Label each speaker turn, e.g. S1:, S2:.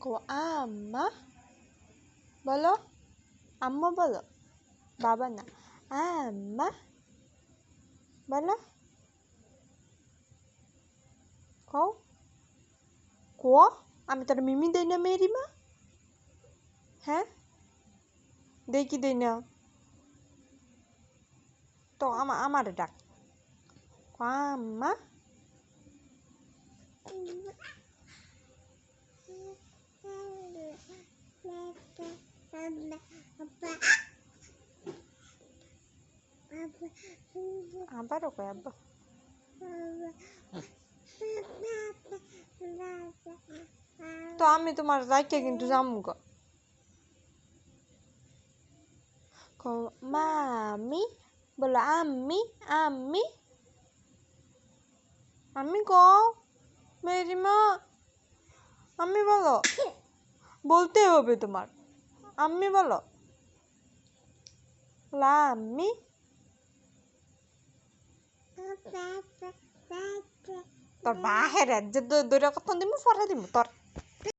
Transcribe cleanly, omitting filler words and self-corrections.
S1: কো আম্মা বলো, আম্মা বলো, বাবা না, আম্মা বলো, কও কো। আমি তোর মিমি দেই না মেরি মা? হ্যাঁ দেই কি দেই না? তো আমার ডাক আম্মা। আবারও কয় আব্বা। তো আমি তোমার রাইকে কিন্তু যামু গো। মামি বলো, আম্মি আম্মি আমি কও মেরি মা, আম্মি বলো, বলতে হবে তোমার, আম্মি বলো, আম্মি। তোর বাহের যে দৈরা কথা দিমু পরে দিমু তোর।